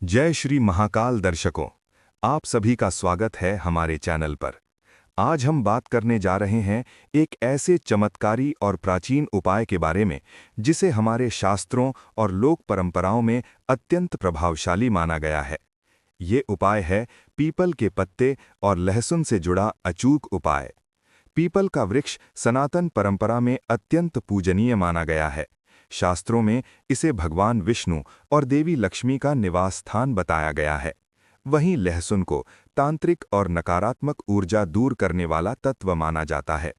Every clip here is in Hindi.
जय श्री महाकाल दर्शकों, आप सभी का स्वागत है हमारे चैनल पर। आज हम बात करने जा रहे हैं एक ऐसे चमत्कारी और प्राचीन उपाय के बारे में जिसे हमारे शास्त्रों और लोक परंपराओं में अत्यंत प्रभावशाली माना गया है। ये उपाय है पीपल के पत्ते और लहसुन से जुड़ा अचूक उपाय। पीपल का वृक्ष सनातन परंपरा में अत्यंत पूजनीय माना गया है। शास्त्रों में इसे भगवान विष्णु और देवी लक्ष्मी का निवास स्थान बताया गया है। वहीं लहसुन को तांत्रिक और नकारात्मक ऊर्जा दूर करने वाला तत्व माना जाता है।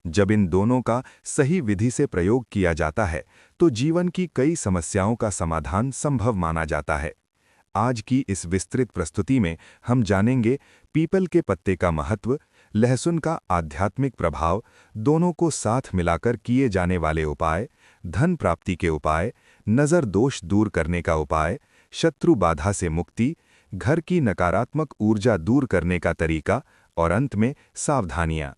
जब इन दोनों का सही विधि से प्रयोग किया जाता है तो जीवन की कई समस्याओं का समाधान संभव माना जाता है। आज की इस विस्तृत प्रस्तुति में हम जानेंगे पीपल के पत्ते का महत्व, लहसुन का आध्यात्मिक प्रभाव, दोनों को साथ मिलाकर किए जाने वाले उपाय, धन प्राप्ति के उपाय, नज़र दोष दूर करने का उपाय, शत्रु बाधा से मुक्ति, घर की नकारात्मक ऊर्जा दूर करने का तरीका और अंत में सावधानियां।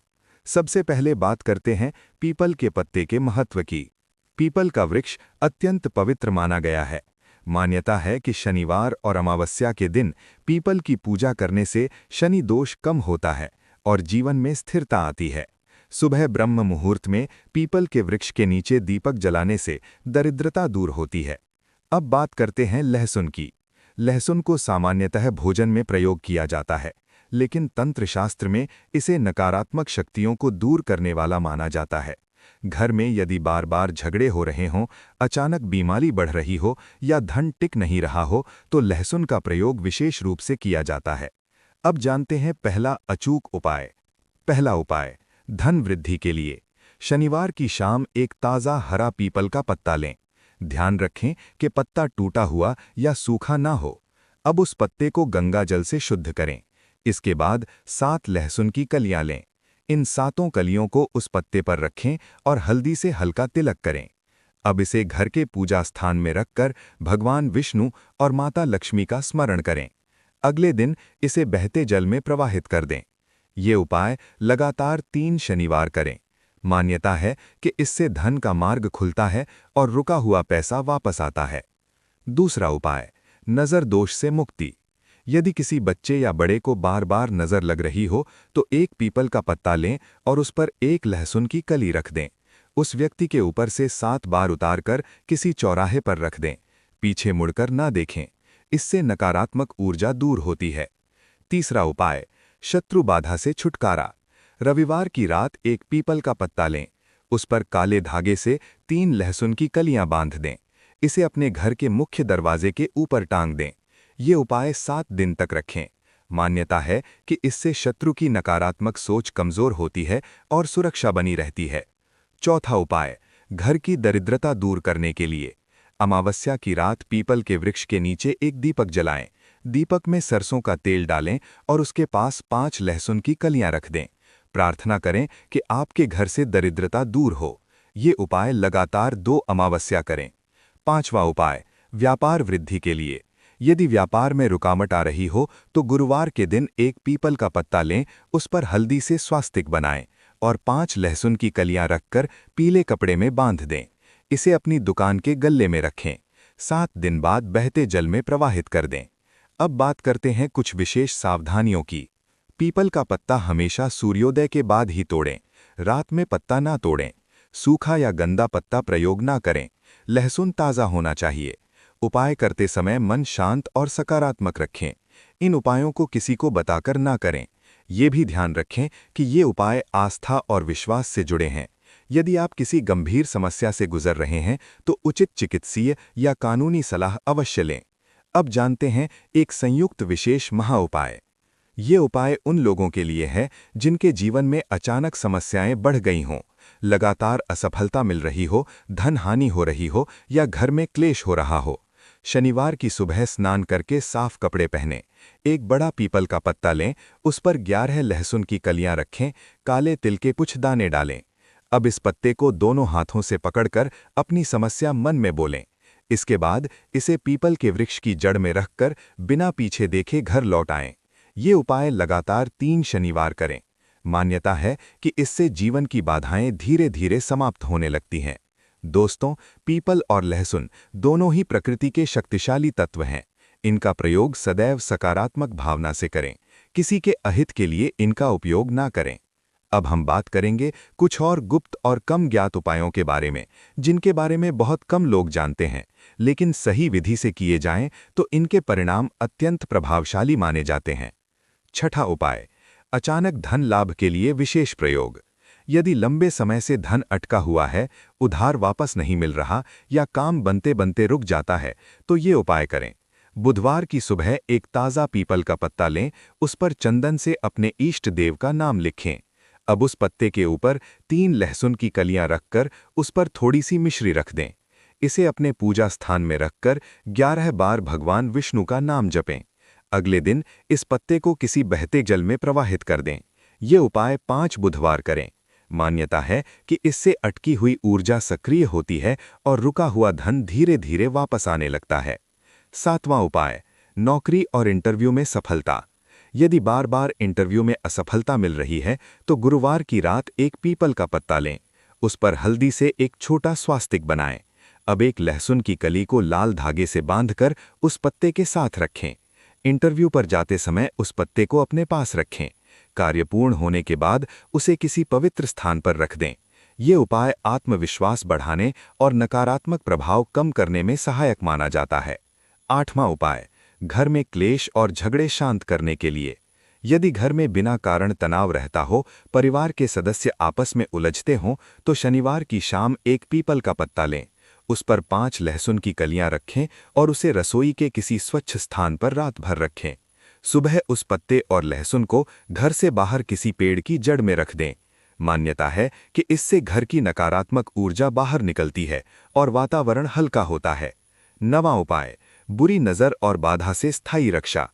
सबसे पहले बात करते हैं पीपल के पत्ते के महत्व की। पीपल का वृक्ष अत्यंत पवित्र माना गया है। मान्यता है कि शनिवार और अमावस्या के दिन पीपल की पूजा करने से शनि दोष कम होता है और जीवन में स्थिरता आती है। सुबह ब्रह्म मुहूर्त में पीपल के वृक्ष के नीचे दीपक जलाने से दरिद्रता दूर होती है। अब बात करते हैं लहसुन की। लहसुन को सामान्यतः भोजन में प्रयोग किया जाता है, लेकिन तंत्र शास्त्र में इसे नकारात्मक शक्तियों को दूर करने वाला माना जाता है। घर में यदि बार बार झगड़े हो रहे हों, अचानक बीमारी बढ़ रही हो या धन टिक नहीं रहा हो तो लहसुन का प्रयोग विशेष रूप से किया जाता है। अब जानते हैं पहला अचूक उपाय। पहला उपाय, धन वृद्धि के लिए। शनिवार की शाम एक ताज़ा हरा पीपल का पत्ता लें। ध्यान रखें कि पत्ता टूटा हुआ या सूखा ना हो। अब उस पत्ते को गंगा जल से शुद्ध करें। इसके बाद 7 लहसुन की कलियां लें। इन 7 कलियों को उस पत्ते पर रखें और हल्दी से हल्का तिलक करें। अब इसे घर के पूजा स्थान में रखकर भगवान विष्णु और माता लक्ष्मी का स्मरण करें। अगले दिन इसे बहते जल में प्रवाहित कर दें। ये उपाय लगातार 3 शनिवार करें। मान्यता है कि इससे धन का मार्ग खुलता है और रुका हुआ पैसा वापस आता है। दूसरा उपाय, नज़र दोष से मुक्ति। यदि किसी बच्चे या बड़े को बार बार नज़र लग रही हो तो एक पीपल का पत्ता लें और उस पर एक लहसुन की कली रख दें। उस व्यक्ति के ऊपर से 7 बार उतारकर किसी चौराहे पर रख दें। पीछे मुड़कर ना देखें। इससे नकारात्मक ऊर्जा दूर होती है। तीसरा उपाय, शत्रु बाधा से छुटकारा। रविवार की रात एक पीपल का पत्ता लें। उस पर काले धागे से 3 लहसुन की कलियां बांध दें। इसे अपने घर के मुख्य दरवाजे के ऊपर टांग दें। ये उपाय 7 दिन तक रखें। मान्यता है कि इससे शत्रु की नकारात्मक सोच कमजोर होती है और सुरक्षा बनी रहती है। चौथा उपाय, घर की दरिद्रता दूर करने के लिए। अमावस्या की रात पीपल के वृक्ष के नीचे एक दीपक जलाएं। दीपक में सरसों का तेल डालें और उसके पास 5 लहसुन की कलियां रख दें। प्रार्थना करें कि आपके घर से दरिद्रता दूर हो। ये उपाय लगातार 2 अमावस्या करें। पांचवा उपाय, व्यापार वृद्धि के लिए। यदि व्यापार में रुकावट आ रही हो तो गुरुवार के दिन एक पीपल का पत्ता लें, उस पर हल्दी से स्वास्तिक बनाएं और 5 लहसुन की कलियां रखकर पीले कपड़े में बांध दें। इसे अपनी दुकान के गल्ले में रखें। 7 दिन बाद बहते जल में प्रवाहित कर दें। अब बात करते हैं कुछ विशेष सावधानियों की। पीपल का पत्ता हमेशा सूर्योदय के बाद ही तोड़ें। रात में पत्ता ना तोड़ें। सूखा या गंदा पत्ता प्रयोग ना करें। लहसुन ताज़ा होना चाहिए। उपाय करते समय मन शांत और सकारात्मक रखें। इन उपायों को किसी को बताकर ना करें। ये भी ध्यान रखें कि ये उपाय आस्था और विश्वास से जुड़े हैं। यदि आप किसी गंभीर समस्या से गुजर रहे हैं तो उचित चिकित्सीय या कानूनी सलाह अवश्य लें। अब जानते हैं एक संयुक्त विशेष महा उपाय। ये उपाय उन लोगों के लिए है जिनके जीवन में अचानक समस्याएं बढ़ गई हों, लगातार असफलता मिल रही हो, धन हानि हो रही हो या घर में क्लेश हो रहा हो। शनिवार की सुबह स्नान करके साफ कपड़े पहनें। एक बड़ा पीपल का पत्ता लें, उस पर 11 लहसुन की कलियां रखें, काले तिल के कुछ दाने डालें। अब इस पत्ते को दोनों हाथों से पकड़कर अपनी समस्या मन में बोलें। इसके बाद इसे पीपल के वृक्ष की जड़ में रखकर बिना पीछे देखे घर लौट आएं। ये उपाय लगातार 3 शनिवार करें। मान्यता है कि इससे जीवन की बाधाएं धीरे धीरे समाप्त होने लगती हैं। दोस्तों, पीपल और लहसुन दोनों ही प्रकृति के शक्तिशाली तत्व हैं। इनका प्रयोग सदैव सकारात्मक भावना से करें। किसी के अहित के लिए इनका उपयोग ना करें। अब हम बात करेंगे कुछ और गुप्त और कम ज्ञात उपायों के बारे में, जिनके बारे में बहुत कम लोग जानते हैं, लेकिन सही विधि से किए जाएं तो इनके परिणाम अत्यंत प्रभावशाली माने जाते हैं। छठा उपाय, अचानक धन लाभ के लिए विशेष प्रयोग। यदि लंबे समय से धन अटका हुआ है, उधार वापस नहीं मिल रहा या काम बनते बनते रुक जाता है, तो ये उपाय करें। बुधवार की सुबह एक ताज़ा पीपल का पत्ता लें, उस पर चंदन से अपने इष्ट देव का नाम लिखें। अब उस पत्ते के ऊपर 3 लहसुन की कलियां रखकर उस पर थोड़ी सी मिश्री रख दें। इसे अपने पूजा स्थान में रखकर 11 बार भगवान विष्णु का नाम जपें। अगले दिन इस पत्ते को किसी बहते जल में प्रवाहित कर दें। ये उपाय 5 बुधवार करें। मान्यता है कि इससे अटकी हुई ऊर्जा सक्रिय होती है और रुका हुआ धन धीरे धीरे वापस आने लगता है। 7वां उपाय, नौकरी और इंटरव्यू में सफलता। यदि बार बार इंटरव्यू में असफलता मिल रही है तो गुरुवार की रात एक पीपल का पत्ता लें। उस पर हल्दी से एक छोटा स्वास्तिक बनाएं। अब एक लहसुन की कली को लाल धागे से बांधकर उस पत्ते के साथ रखें। इंटरव्यू पर जाते समय उस पत्ते को अपने पास रखें। कार्य पूर्ण होने के बाद उसे किसी पवित्र स्थान पर रख दें। ये उपाय आत्मविश्वास बढ़ाने और नकारात्मक प्रभाव कम करने में सहायक माना जाता है। 8वां उपाय, घर में क्लेश और झगड़े शांत करने के लिए। यदि घर में बिना कारण तनाव रहता हो, परिवार के सदस्य आपस में उलझते हों, तो शनिवार की शाम एक पीपल का पत्ता लें। उस पर 5 लहसुन की कलियां रखें और उसे रसोई के किसी स्वच्छ स्थान पर रात भर रखें। सुबह उस पत्ते और लहसुन को घर से बाहर किसी पेड़ की जड़ में रख दें। मान्यता है कि इससे घर की नकारात्मक ऊर्जा बाहर निकलती है और वातावरण हल्का होता है। 9वां उपाय, बुरी नज़र और बाधा से स्थायी रक्षा।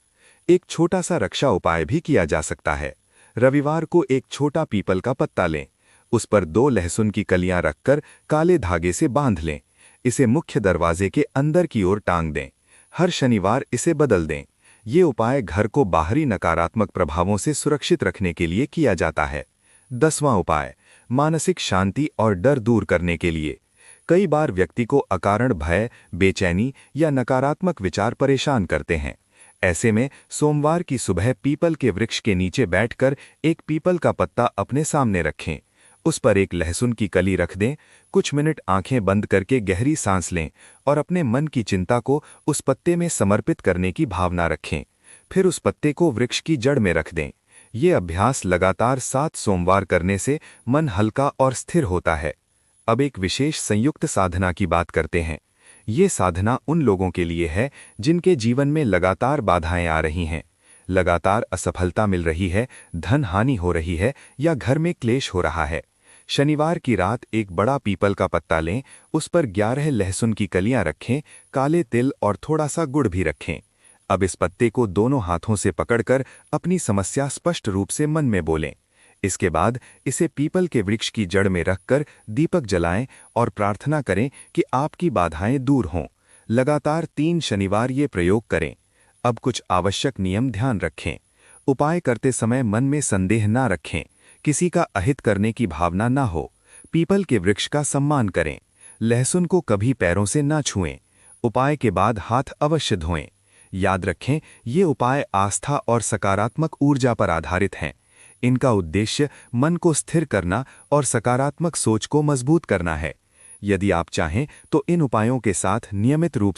एक छोटा सा रक्षा उपाय भी किया जा सकता है। रविवार को एक छोटा पीपल का पत्ता लें। उस पर 2 लहसुन की कलियां रखकर काले धागे से बांध लें। इसे मुख्य दरवाजे के अंदर की ओर टांग दें। हर शनिवार इसे बदल दें। ये उपाय घर को बाहरी नकारात्मक प्रभावों से सुरक्षित रखने के लिए किया जाता है। 10वां उपाय, मानसिक शांति और डर दूर करने के लिए। कई बार व्यक्ति को अकारण भय, बेचैनी या नकारात्मक विचार परेशान करते हैं। ऐसे में सोमवार की सुबह पीपल के वृक्ष के नीचे बैठकर एक पीपल का पत्ता अपने सामने रखें। उस पर एक लहसुन की कली रख दें। कुछ मिनट आंखें बंद करके गहरी सांस लें और अपने मन की चिंता को उस पत्ते में समर्पित करने की भावना रखें। फिर उस पत्ते को वृक्ष की जड़ में रख दें। ये अभ्यास लगातार 7 सोमवार करने से मन हल्का और स्थिर होता है। अब एक विशेष संयुक्त साधना की बात करते हैं। ये साधना उन लोगों के लिए है जिनके जीवन में लगातार बाधाएं आ रही हैं, लगातार असफलता मिल रही है, धन हानि हो रही है या घर में क्लेश हो रहा है। शनिवार की रात एक बड़ा पीपल का पत्ता लें, उस पर 11 लहसुन की कलियां रखें, काले तिल और थोड़ा सा गुड़ भी रखें। अब इस पत्ते को दोनों हाथों से पकड़कर अपनी समस्या स्पष्ट रूप से मन में बोलें। इसके बाद इसे पीपल के वृक्ष की जड़ में रखकर दीपक जलाएं और प्रार्थना करें कि आपकी बाधाएं दूर हों। लगातार 3 शनिवार ये प्रयोग करें। अब कुछ आवश्यक नियम ध्यान रखें। उपाय करते समय मन में संदेह ना रखें, किसी का अहित करने की भावना ना हो, पीपल के वृक्ष का सम्मान करें, लहसुन को कभी पैरों से ना छुएं, उपाय के बाद हाथ अवश्य धोएं। याद रखें, ये उपाय आस्था और सकारात्मक ऊर्जा पर आधारित हैं। इनका उद्देश्य मन को स्थिर करना और सकारात्मक सोच को मजबूत करना है। यदि आप चाहें तो इन उपायों के साथ नियमित रूप